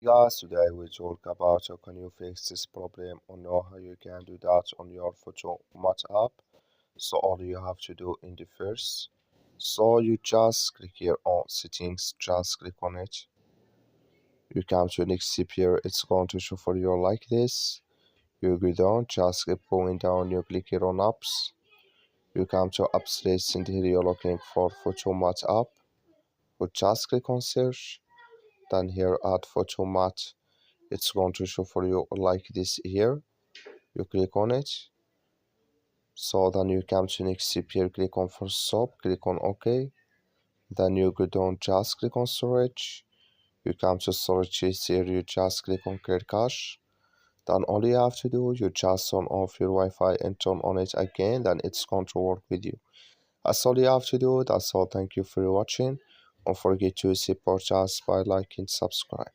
Guys, today we talk about how can you fix this problem or know how you can do that on your Photomath app. So all you have to do in the first, so you just click here on settings, just click on it. You come to next step here, it's going to show for you like this. You go down, just keep going down, you click here on apps. You come to apps list and here you're looking for Photomath app. You just click on search, then here add Photomath. It's going to show for you like this here. You click on it, so then you come to next step here, click on first stop, click on OK, then you go down, just click on storage. You come to storage here, you just click on clear cache. Then all you have to do, you just turn off your Wi-Fi and turn on it again, then it's going to work with you. That's all you have to do. That's all. Thank you for watching. Don't forget to support us by liking, subscribe.